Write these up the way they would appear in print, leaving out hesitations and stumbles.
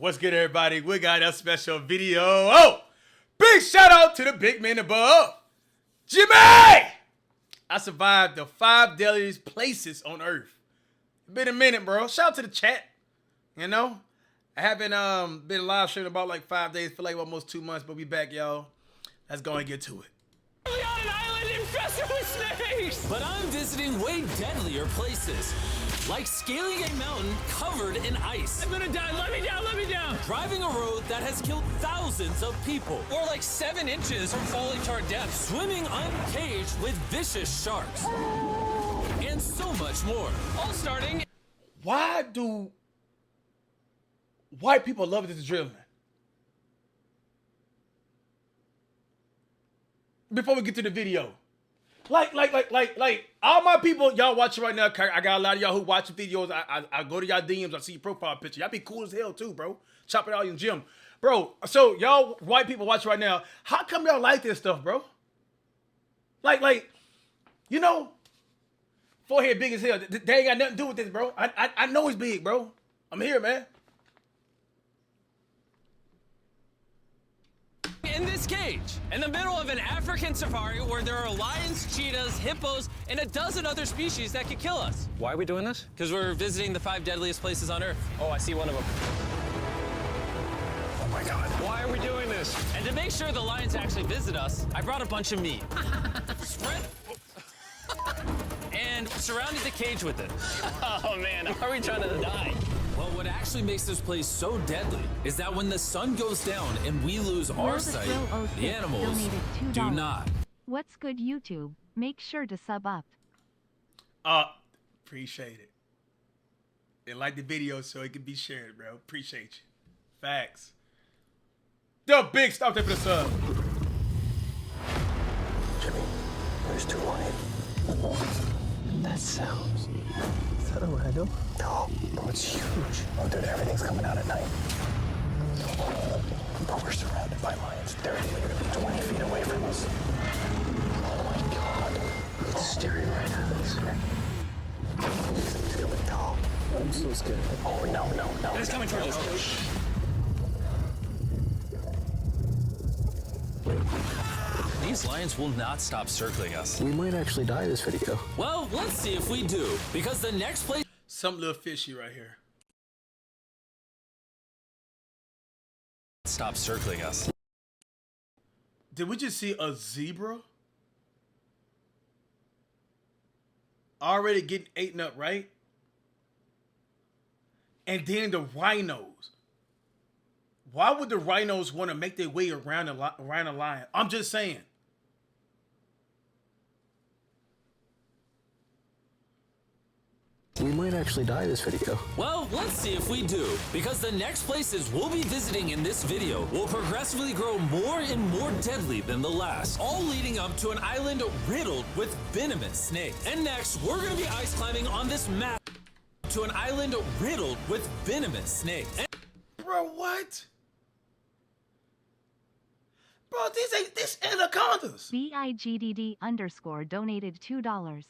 What's good, everybody? We got a special video. Oh, big shout out to the big man above, Jimmy. I survived the 5 deadliest places on Earth. Been a minute, bro. Shout out to the chat. You know, I haven't been live streaming about like 5 days, feel like almost 2 months, but we back, y'all. Let's go and get to it. We're on an island infested with snakes! But I'm visiting way deadlier places. Like scaling a mountain covered in ice. I'm gonna die, let me down, let me down! Driving a road that has killed thousands of people. Or like 7 inches from falling to our death. Swimming uncaged with vicious sharks. And so much more. All starting... Why do white people love this adrenaline? Before we get to the video. Like, all my people, y'all watching right now, I got a lot of y'all who watch videos. I go to y'all DMs, I see your profile picture. Y'all be cool as hell too, bro. Chop it out in the gym. Bro, so y'all white people watching right now, how come y'all like this stuff, bro? Like, you know, forehead big as hell. They ain't got nothing to do with this, bro. I know it's big, bro. I'm here, man. In this cage, in the middle of an African safari where there are lions, cheetahs, hippos, and a dozen other species that could kill us. Why are we doing this? Because we're visiting the 5 deadliest places on Earth. Oh, I see one of them. Oh my God. Why are we doing this? And to make sure the lions actually visit us, I brought a bunch of meat. Spread... and surrounded the cage with it. Oh man, are we trying to die? Well, what actually makes this place so deadly is that when the sun goes down and we lose our sight, the animals do not. What's good, YouTube? Make sure to sub up. Appreciate it. And like the video so it can be shared, bro. Appreciate you. Facts. The big stop there for the sub. Jimmy, there's 2 lions. That sounds... Is that a rhino? No, bro, it's huge. Oh, dude, everything's coming out at night. Bro, we're surrounded by lions. They're literally 20 feet away from us. Oh my God. It's staring right at us. It's coming down. I'm so scared. Oh, no. It's coming towards us. These lions will not stop circling us. We might actually die this video. Well, let's see if we do, because the next place... Some little fishy right here. Stop circling us. Did we just see a zebra? Already getting eaten up, right? And then the rhinos. Why would the rhinos want to make their way around a lion? I'm just saying. We might actually die this video. Well, let's see if we do, because the next places we'll be visiting in this video will progressively grow more and more deadly than the last, all leading up to an island riddled with venomous snakes. And next, we're going to be ice climbing on this map to an island riddled with venomous snakes. Bro, what? Bro, these anacondas. BIGDD_ donated $2.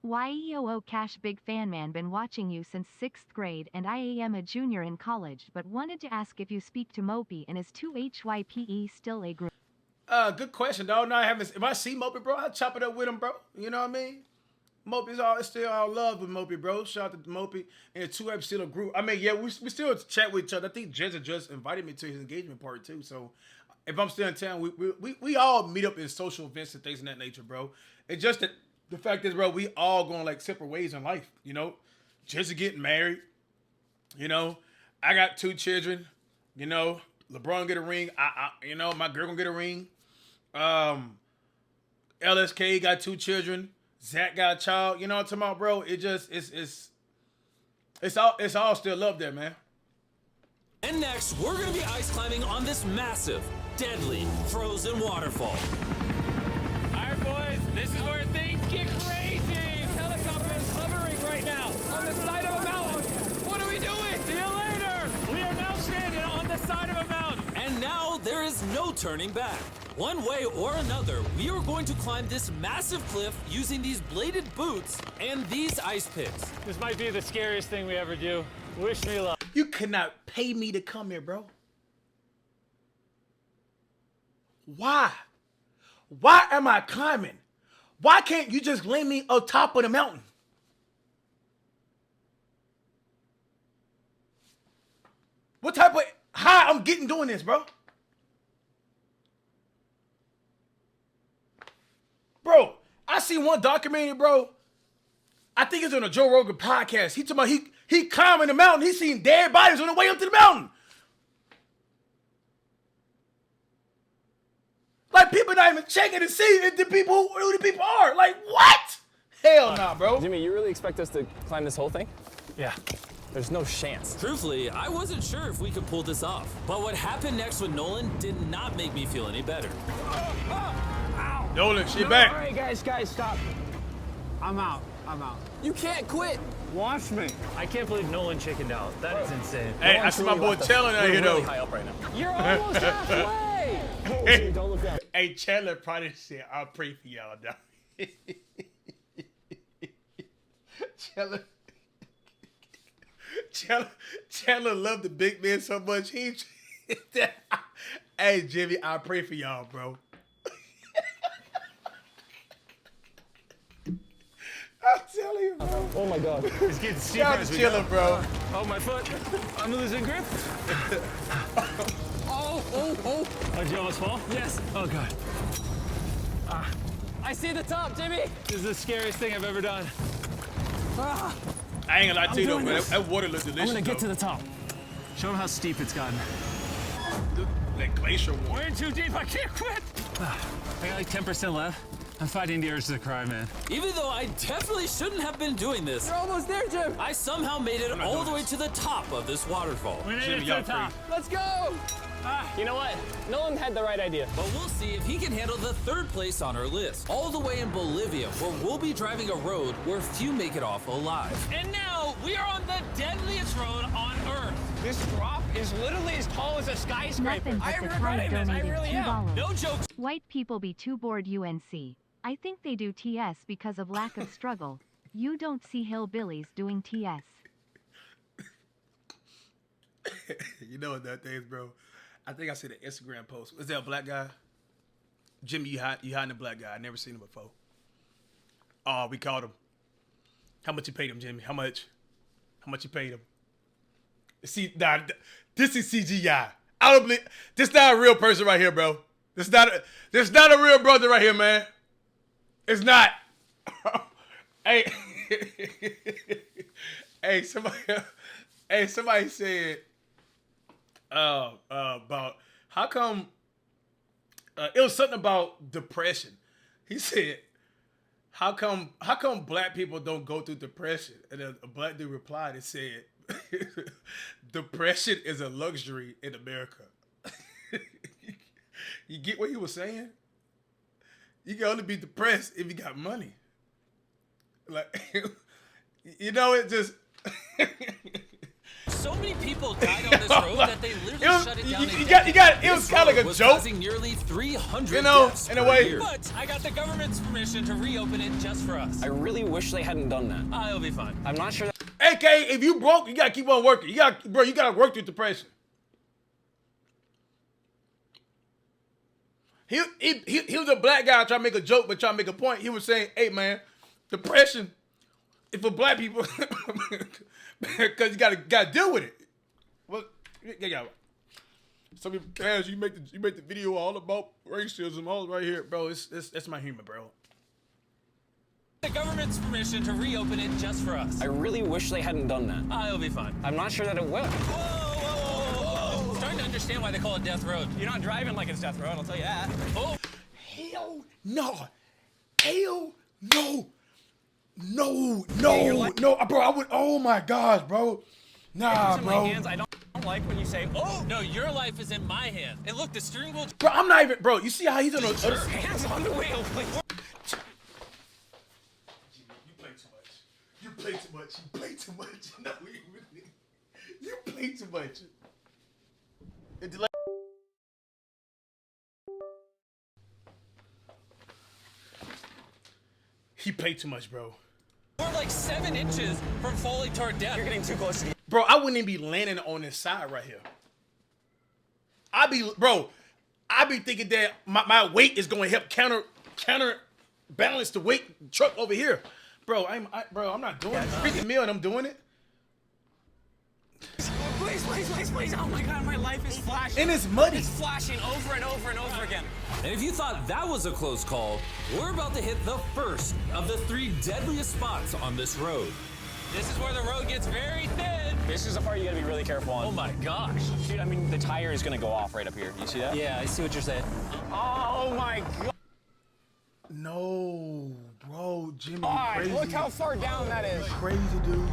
YEOO Cash big fan man, been watching you since 6th grade and I am a junior in college, but wanted to ask if you speak to Mopey and is 2HYPE still a group? Good question, dog. No, I haven't. If I see Mopey, bro, I'll chop it up with him, bro. You know what I mean? Mopey's still all love with Mopey, bro. Shout out to Mopey and 2H still a group. I mean, yeah, we still chat with each other. I think Jezza just invited me to his engagement party too. So if I'm still in town, we all meet up in social events and things of that nature, bro. It's just that the fact is, bro, we all going like separate ways in life, you know? Jezza getting married, you know? I got 2 children, you know? LeBron get a ring. You know, my girl gonna get a ring. LSK got 2 children. Zach got a child. You know what I'm talking about, bro? It just, it's all still love there, man. And next, we're going to be ice climbing on this massive, deadly, frozen waterfall. All right, boys, this is where things get crazy. Helicopter is hovering right now on the side of a mountain. What are we doing? See you later. We are now standing on the side of a mountain. And now there is no turning back. One way or another, we are going to climb this massive cliff using these bladed boots and these ice picks. This might be the scariest thing we ever do. Wish me luck. You could not pay me to come here, bro. Why? Why am I climbing? Why can't you just lay me on top of the mountain? What type of high I'm getting doing this, bro? Bro, I seen one documentary, bro. I think it's on a Joe Rogan podcast. He talking about he climbing the mountain. He seen dead bodies on the way up to the mountain. Like, people not even checking to see if the people who the people are. Like, what? Hell nah, bro. Jimmy, you really expect us to climb this whole thing? Yeah. There's no chance. Truthfully, I wasn't sure if we could pull this off. But what happened next with Nolan did not make me feel any better. Nolan, she back. All right, guys, stop. I'm out. You can't quit. Watch me. I can't believe Nolan chickened out. That is insane. Hey, I see my boy Chandler out here, We're really though. high up right now. You're almost halfway. Oh, Jimmy, don't look down. Hey, Chandler probably said, I'll pray for y'all now. Chandler loved the big man so much. Hey, Jimmy, I'll pray for y'all, bro. I'm telling you, bro. Oh my God. It's getting steeper Shout out as to we Chandler, go. bro. Oh, my foot. I'm losing grip. Oh, did you almost fall? Yes. Oh, God. I see the top, Jimmy. This is the scariest thing I've ever done. I ain't gonna lie to you, though, doing man. this. That water looks delicious. I'm gonna get to though. the top. Show him how steep it's gotten. That glacier water. We're in too deep. I can't quit. I got like 10% left. I'm fighting the urge to cry, man. Even though I definitely shouldn't have been doing this, We're almost there, Jim. I somehow made it not all doing the way this. to the top of this waterfall. We made Jimmy, it to y'all the top. Let's go. You know what? Nolan had the right idea. But we'll see if he can handle the third place on our list. All the way in Bolivia, where we'll be driving a road where few make it off alive. And now we are on the deadliest road on Earth. This drop is literally as tall as a skyscraper. Nothing but the Ty donated $2. No jokes. White people be too bored UNC. I think they do TS because of lack of struggle. You don't see hillbillies doing TS. You know what that thing is, bro? I think I see the Instagram post. Was that a black guy? Jimmy, you hiding a black guy. I never seen him before. Oh, we caught him. How much you paid him, Jimmy? How much? How much you paid him? See, nah, this is CGI. I don't believe this. Not a real person right here, bro. This not a real brother right here, man. It's not. Hey, hey, somebody said about how come it was something about depression. He said, how come black people don't go through depression? And then a black dude replied and said, depression is a luxury in America. You get what he was saying? You can only be depressed if you got money. Like, you know, it just. So many people died on this road that they literally shut it down. It was kind of like a joke. Causing nearly 300 You know, deaths in a per way. year. But I got the government's permission to reopen it just for us. I really wish they hadn't done that. It'll be fine. I'm not sure that AK, if you broke, you gotta keep on working. You gotta work through depression. He was a black guy trying to make a joke, but trying to make a point. He was saying, hey, man, depression is for black people because you gotta deal with it. Well, yeah. Some guys, you make the video all about racism, all right here, bro. That's my humor, bro. The government's permission to reopen it just for us. I really wish they hadn't done that. It'll be fine. I'm not sure that it will. Whoa. I'm starting to understand why they call it Death Road. You're not driving like it's Death Road, I'll tell you that. Oh. Hell no. Hell no. No, bro. I would. Oh my gosh, bro. Nah, In bro. my hands, I don't like when you say, oh. No, your life is in my hand. And look, the steering wheel. Bro, I'm not even. Bro, you see how he's on the other side? Hands on the wheel, please. You play too much. You play too much. You play too much. No, you play too much. It delay- He played too much, bro. We're like 7 inches from falling to our death. You're getting too close to the. bro, I wouldn't even be landing on this side right here. I be thinking that my weight is going to help counterbalance the weight truck over here. Bro, I'm not doing it. Freaking meal and I'm doing it. Please. Oh my God, my life is flashing. And it's muddy. It's flashing over and over and over again. And if you thought that was a close call, we're about to hit the first of the 3 deadliest spots on this road. This is where the road gets very thin. This is the part you gotta be really careful on. Oh my gosh. Dude, I mean, the tire is gonna go off right up here. You see that? Yeah, I see what you're saying. Oh my God. No, bro, Jimmy, you God, crazy. look how far down that is. You're crazy, dude.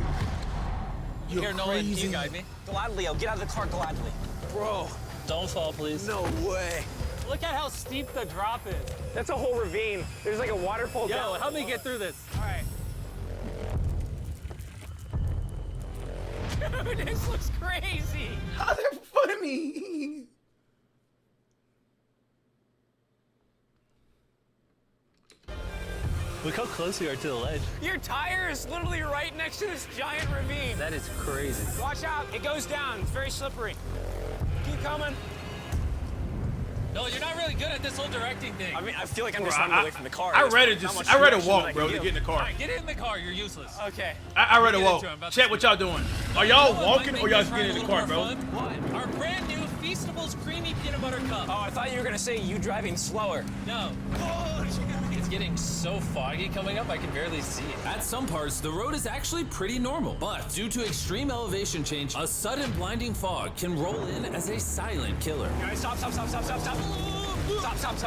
You're Here, Nolan, crazy. you guide me. Gladly, I'll get out of the car gladly. Bro, don't fall, please. No way. Look at how steep the drop is. That's a whole ravine. There's like a waterfall Yo, down. help me get through this. All right. Dude, this looks crazy. How's that funny? Look how close we are to the ledge. Your tire is literally right next to this giant ravine. That is crazy. Watch out, it goes down. It's very slippery. Keep coming. No, you're not really good at this whole directing thing. I mean, I feel like I'm just running away from the car. I There's read not it much I read it direction walk, that I bro, can to give. get in the car. All right, get in the car. You're useless. Okay. I read it Get walk. into it, I'm about to Chat, what y'all doing? Are y'all walking or y'all just getting getting in the car, bro? What? Our brand new Feastables Creamy Peanut Butter Cup. Oh, I thought you were gonna say you driving slower. No. It's getting so foggy coming up, I can barely see it. At some parts, the road is actually pretty normal, but due to extreme elevation change, a sudden blinding fog can roll in as a silent killer. All right, stop. Stop,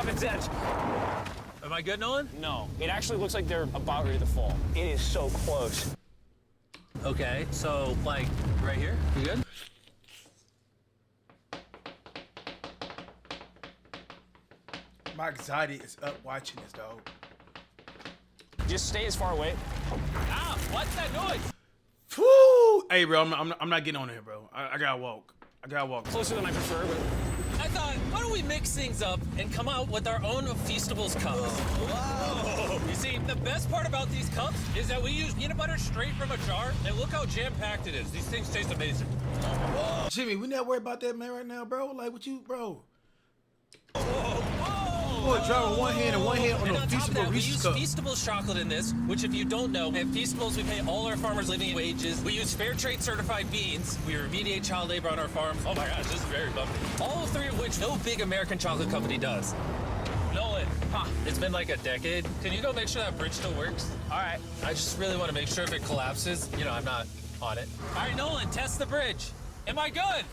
it's edge. Am I good, Nolan? No, it actually looks like they're about ready to fall. It is so close. Okay, so, like, right here? You good? My anxiety is up watching this, dog. Just stay as far away. Ah, what's that noise? Whew! Hey, bro, I'm not getting on here, bro. I gotta walk. Closer than I prefer, but... I thought, why don't we mix things up and come out with our own Feastables cups? Whoa. You see, the best part about these cups is that we use peanut butter straight from a jar, and look how jam-packed it is. These things taste amazing. Jimmy, we not worried about that man right now, bro. Like, what you, bro? Whoa. Boy, driving one hand and one hand on And a on top of that, Feastable we Reese's use cup. Feastables chocolate in this, which if you don't know, at Feastables we pay all our farmers living wages. We use fair trade certified beans. We remediate child labor on our farms. Oh my gosh, this is very bumpy. All 3 of which no big American chocolate company does. Nolan, it's been like a decade. Can you go make sure that bridge still works? All right. I just really want to make sure if it collapses, you know, I'm not on it. All right, Nolan, test the bridge. Am I good?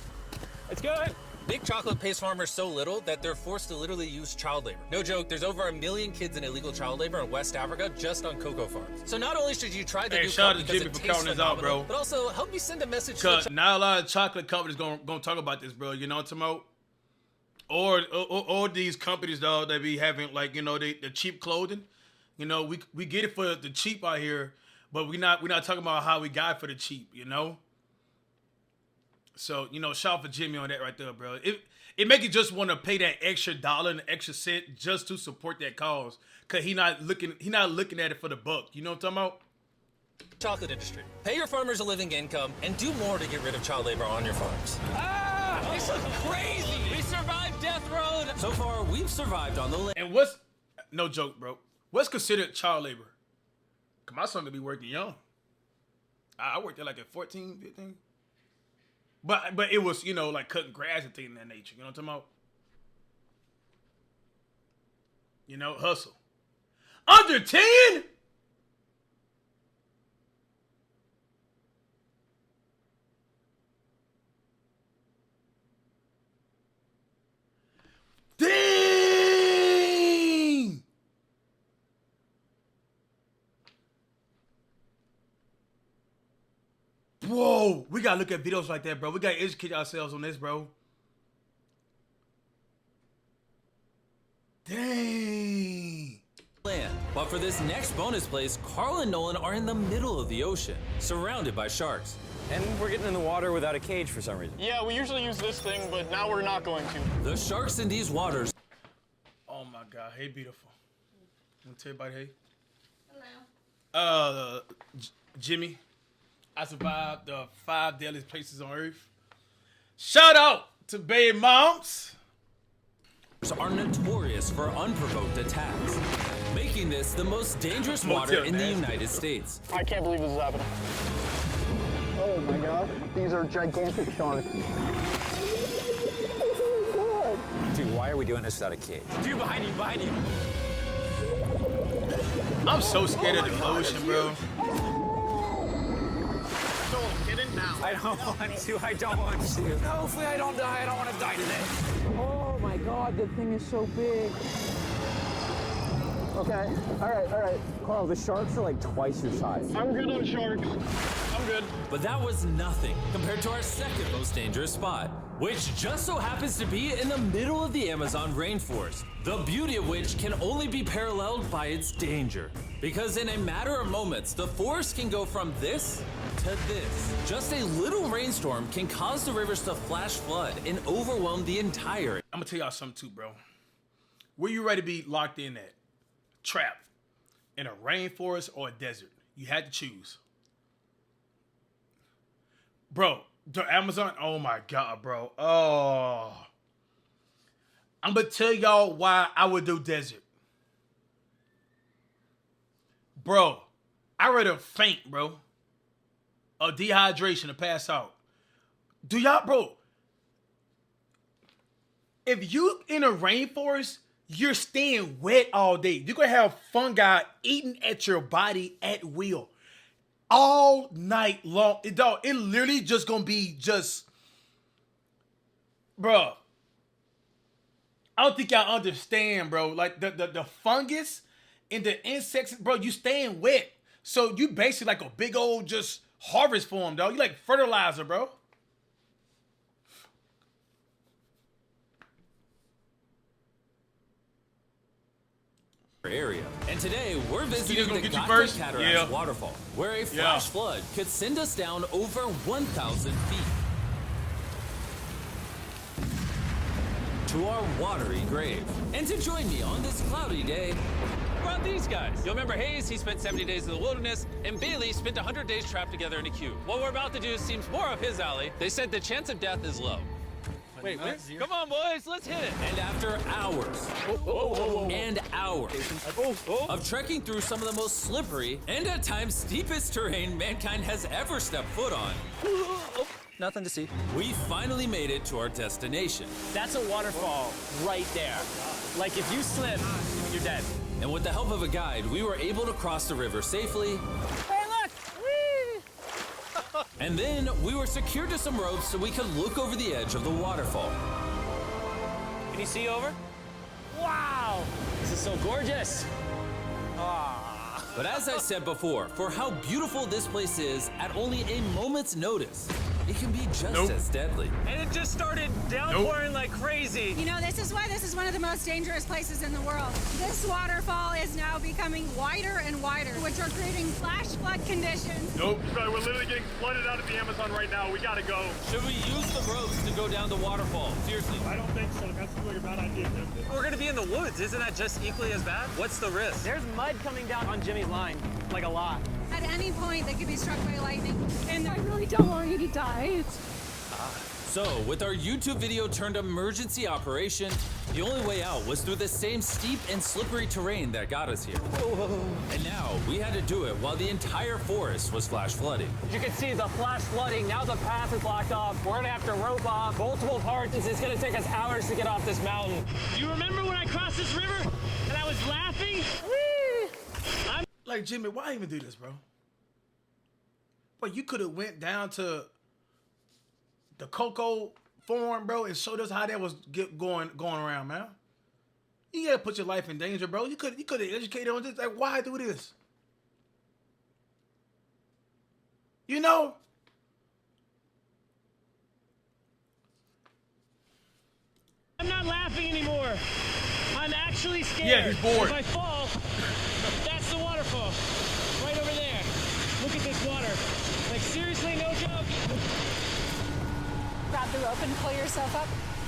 It's good. Big chocolate pays farmers so little that they're forced to literally use child labor. No joke, there's over 1 million kids in illegal child labor in West Africa just on cocoa farms. So not only should you try the Hey, new shout out cup to because Jimmy it for tastes counting this out, phenomenal, bro. but also help me send a message to Cause the not a lot of chocolate companies gonna talk about this, bro. You know what I'm talking about? Or these companies, though, they be having, like, you know, the cheap clothing. You know, we get it for the cheap out here, but we're not talking about how we got it for the cheap, you know? So, you know, shout out for Jimmy on that right there, bro. It make you just want to pay that extra dollar and extra cent just to support that cause. Cause he not looking at it for the buck. You know what I'm talking about? chocolate industry. Pay your farmers a living income and do more to get rid of child labor on your farms. Ah, this is crazy. We survived Death Road. So far, we've survived on the land. And what's, no joke, bro, what's considered child labor? Cause my son could be working young. I worked there like at 14, 15. But it was, you know, like cutting grass and things of that nature. You know what I'm talking about? You know, hustle. Under 10? Dang! Whoa, we gotta look at videos like that, bro. We gotta educate ourselves on this, bro. Dang. But for this next bonus place, Carl and Nolan are in the middle of the ocean, surrounded by sharks. And we're getting in the water without a cage for some reason. Yeah, we usually use this thing, but now we're not going to. The sharks in these waters. Oh my God, hey beautiful. Want to tell everybody hey? Hello. Jimmy, I survived the 5 deadliest places on earth. Shout out to Bay Moms. Are notorious for unprovoked attacks, making this the most dangerous water in the United States. I can't believe this is happening. Oh my god, these are gigantic sharks. Dude, why are we doing this without a kid? Dude, behind you. I'm so scared of the ocean, bro. Get in now. I don't want to. No, hopefully I don't die. I don't want to die today. Oh my god, the thing is so big. Okay, all right. Carl, the sharks are like twice your size. I'm good on sharks. I'm good. But that was nothing compared to our second most dangerous spot, which just so happens to be in the middle of the Amazon rainforest, the beauty of which can only be paralleled by its danger. Because in a matter of moments, the forest can go from this to this. Just a little rainstorm can cause the rivers to flash flood and overwhelm the entire. I'm gonna tell y'all something too, bro. Where you ready to be locked in at? Trapped in a rainforest or a desert? You had to choose. Bro, the Amazon, oh my God, bro. Oh. I'm gonna tell y'all why I would do desert. Bro, I'd rather faint, bro. Of dehydration to pass out. Do y'all, bro? If you in a rainforest, you're staying wet all day. You're gonna have fungi eating at your body at will. All night long. It literally just gonna be just, bro. I don't think y'all understand, bro. Like the fungus and the insects, bro, you staying wet. So you basically like a big old just harvest for them, dog. You like fertilizer, bro. Area. And today we're visiting the get you Godfrey first? Cataracts Yeah. waterfall, where a flash flood could send us down over 1,000 feet to our watery grave. And to join me on this cloudy day, About these guys. You'll remember Hayes, he spent 70 days in the wilderness, and Bailey spent 100 days trapped together in a cube. What we're about to do seems more up his alley. They said the chance of death is low. Wait, come on, boys, let's hit it. and after hours and hours of trekking through some of the most slippery and at times steepest terrain mankind has ever stepped foot on, Nothing to see. we finally made it to our destination. That's a waterfall right there. Like if you slip, you're dead. And with the help of a guide, we were able to cross the river safely. Hey, look! Whee! And then we were secured to some ropes so we could look over the edge of the waterfall. Can you see over? Wow! This is so gorgeous. But as I said before, for how beautiful this place is, at only a moment's notice, it can be just as deadly. And it just started downpouring like crazy. You know, this is why this is one of the most dangerous places in the world. This waterfall is now becoming wider and wider, which are creating flash flood conditions. Nope. Sorry, we're literally getting flooded out of the Amazon right now. We gotta go. Should we use the ropes to go down the waterfall? Seriously. I don't think so. That seems like a bad idea. We're gonna be in the woods. Isn't that just equally as bad? What's the risk? There's mud coming down on Jimmy's line, like a lot. At any point, they could be struck by lightning. And I really don't want you to die. So, with our YouTube video turned emergency operation, the only way out was through the same steep and slippery terrain that got us here. And now, we had to do it while the entire forest was flash flooding. You can see the flash flooding. Now the path is blocked off. We're gonna have to rope off multiple parts. It's gonna take us hours to get off this mountain. Do you remember when I crossed this river and I was laughing? Like, Jimmy, why even do this, bro? But you could have went down to the cocoa farm, bro, and showed us how that was going around, man. You gotta put your life in danger, bro. You could have educated on this. Like, why do this? You know? I'm not laughing anymore. I'm actually scared. Yeah, he's bored. If I fall, that's the waterfall. Right over there. Look at this water. Like, seriously, no joke? Grab the rope and pull yourself up.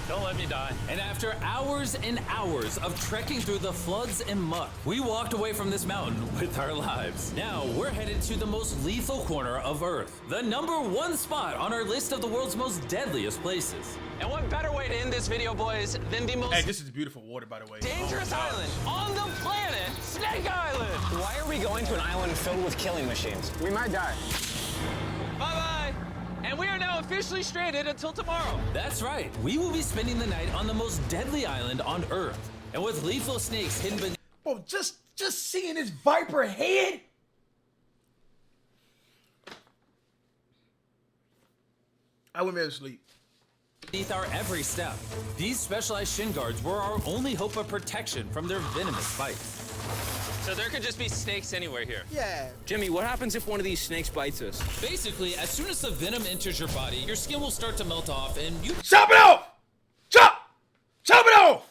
Don't let me die. And after hours and hours of trekking through the floods and muck, we walked away from this mountain with our lives. Now we're headed to the most lethal corner of Earth, the #1 spot on our list of the world's most deadliest places. And what better way to end this video, boys, than the most Hey, this is beautiful water, by the way. dangerous island on the planet, Snake Island. Why are we going to an island filled with killing machines? We might die. Bye-bye. And we are now officially stranded until tomorrow. That's right. We will be spending the night on the most deadly island on Earth. And with lethal snakes hidden beneath... Bro, just seeing this viper head. I went to sleep. Beneath our every step. These specialized shin guards were our only hope of protection from their venomous bites. So there could just be snakes anywhere here. Yeah. Jimmy, what happens if one of these snakes bites us? Basically, as soon as the venom enters your body, your skin will start to melt off and you... Chop it off! Chop it off!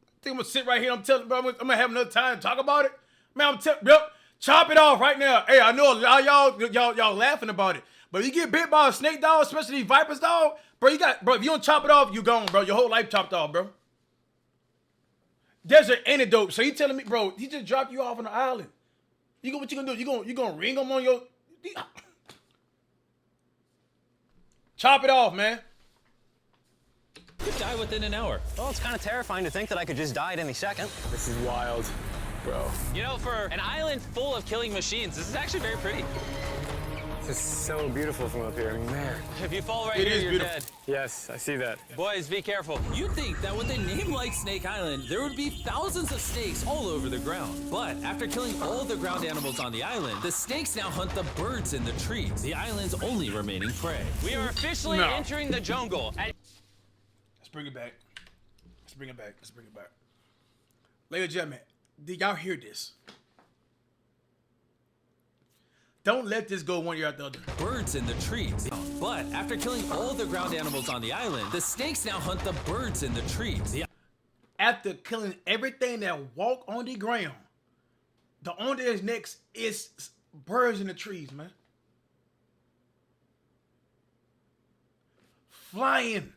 I think I'm gonna sit right here. I'm telling, bro, I'm gonna have another time to talk about it. Man, I'm telling, bro, chop it off right now. Hey, I know y'all laughing about it, but if you get bit by a snake, dog, especially these vipers, dog, bro, if you don't chop it off, you gone, bro. Your whole life chopped off, bro. There's an antidote. So you telling me, bro, he just dropped you off on the island. What you gonna do? You gonna ring him on your... Chop it off, man. You die within an hour. Well, it's kind of terrifying to think that I could just die at any second. This is wild, bro. You know, for an island full of killing machines, this is actually very pretty. This is so beautiful from up here, man. If you fall right It here, is you're beautiful. dead. Yes, I see that. Boys, be careful. You'd think that with a name like Snake Island, there would be thousands of snakes all over the ground. But after killing all the ground animals on the island, the snakes now hunt the birds in the trees, the island's only remaining prey. We are officially entering the jungle. Let's bring it back. Let's bring it back. Ladies and gentlemen, did y'all hear this? Don't let this go one ear out the other. Birds in the trees. But after killing all the ground animals on the island, the snakes now hunt the birds in the trees. After killing everything that walk on the ground, the only thing that's next is birds in the trees, man. Flying.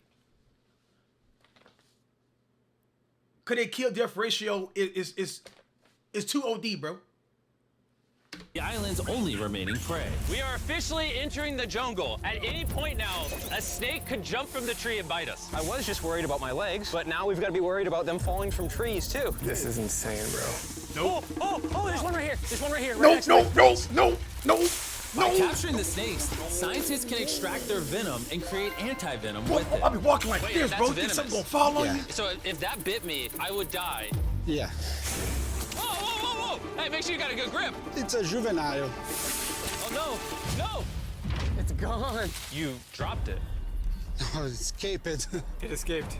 Cause they kill death ratio is 2 OD, bro. The island's only remaining prey. We are officially entering the jungle. At any point now, a snake could jump from the tree and bite us. I was just worried about my legs, but now we've got to be worried about them falling from trees, too. This is insane, bro. Nope. Oh, there's one right here. There's one right here. No. By capturing the snakes, scientists can extract their venom and create anti-venom with it. I'll be walking like this, bro. That's Think something gonna venomous. fall on you? So if that bit me, I would die. Yeah. Whoa. Hey, make sure you got a good grip. It's a juvenile. Oh, no. It's gone. You dropped it. Oh, escape it. It escaped.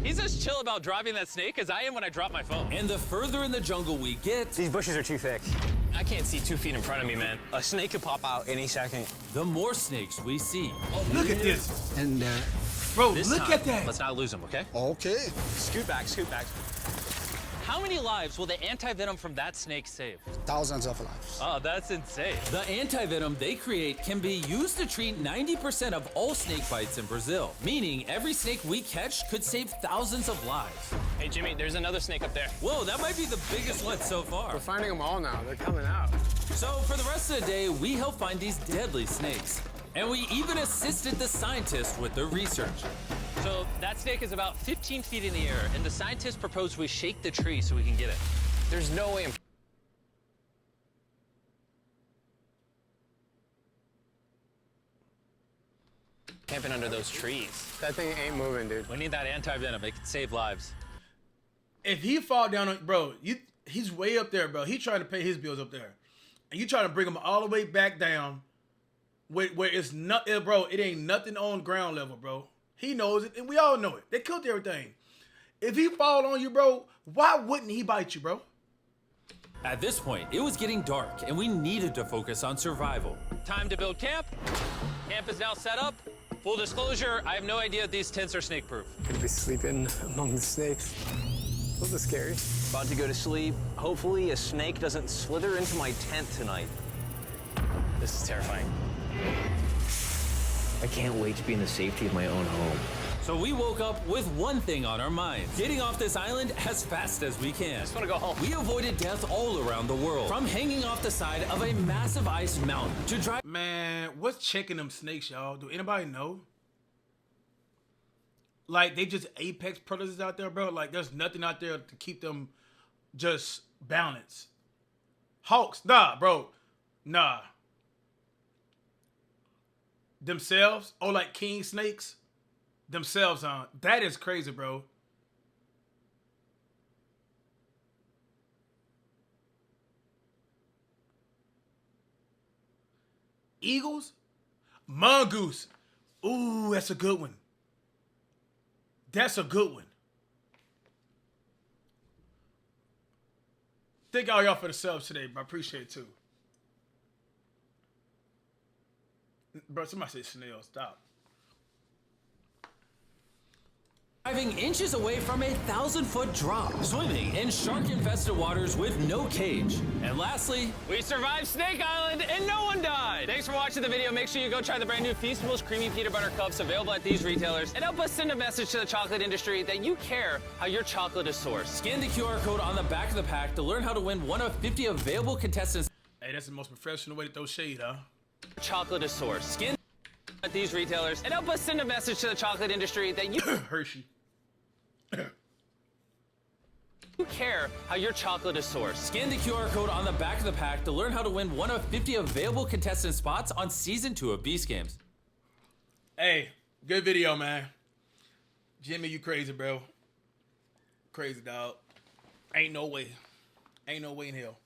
He's as chill about dropping that snake as I am when I drop my phone. And the further in the jungle we get, These bushes are too thick. I can't see 2 feet in front of me, man. A snake could pop out any second. the more snakes we see. Look at this. And Bro, This look time, at that. Let's not lose him, okay? okay. Scoot back. How many lives will the anti-venom from that snake save? Thousands of lives. Oh, that's insane. The anti-venom they create can be used to treat 90% of all snake bites in Brazil, meaning every snake we catch could save thousands of lives. Hey, Jimmy, there's another snake up there. Whoa, that might be the biggest one so far. We're finding them all now. They're coming out. So for the rest of the day, we help find these deadly snakes. And we even assisted the scientists with their research. So that snake is about 15 feet in the air, and the scientists proposed we shake the tree so we can get it. There's no way I'm camping under those trees. That thing ain't moving, dude. We need that anti-venom. It can save lives. If he fall down on, bro, he's way up there, bro. He's trying to pay his bills up there. And you trying to bring him all the way back down where it's not, bro, it ain't nothing on ground level, bro. He knows it, and we all know it. They killed everything. If he fall on you, bro, why wouldn't he bite you, bro? At this point, it was getting dark, and we needed to focus on survival. Time to build camp. Camp is now set up. Full disclosure, I have no idea if these tents are snake-proof. Could be sleeping among the snakes. Those are scary. About to go to sleep. Hopefully a snake doesn't slither into my tent tonight. This is terrifying. I can't wait to be in the safety of my own home. So we woke up with one thing on our minds: getting off this island as fast as we can. Just want to go home. We avoided death all around the world, from hanging off the side of a massive ice mountain to drive. Man, what's checking them snakes, y'all? Do anybody know? Like, they just apex predators out there, bro. Like, there's nothing out there to keep them just balanced. Hawks, nah, bro. Nah. Themselves, or like king snakes, themselves on. That is crazy, bro. Eagles, mongoose. Ooh, that's a good one. That's a good one. Thank all y'all for the subs today, bro. I appreciate it too. Bro, somebody said Chanel, stop. Driving inches away from a 1,000-foot drop, swimming in shark-infested waters with no cage. And lastly, We survived Snake Island and no one died. Thanks for watching the video. Make sure you go try the brand new Feastables Creamy Peanut Butter Cups available at these retailers. And help us send a message to the chocolate industry that you care how your chocolate is sourced. scan the QR code on the back of the pack to learn how to win one of 50 available contestants. Hey, that's the most professional way to throw shade, huh? Chocolate is sourced. Scan at these retailers and help us send a message to the chocolate industry that you Hershey. you care how your chocolate is sourced. Scan the QR code on the back of the pack to learn how to win one of 50 available contestant spots on Season 2 of Beast Games. Hey, good video, man. Jimmy, you crazy, bro. Crazy, dog. Ain't no way. Ain't no way in hell.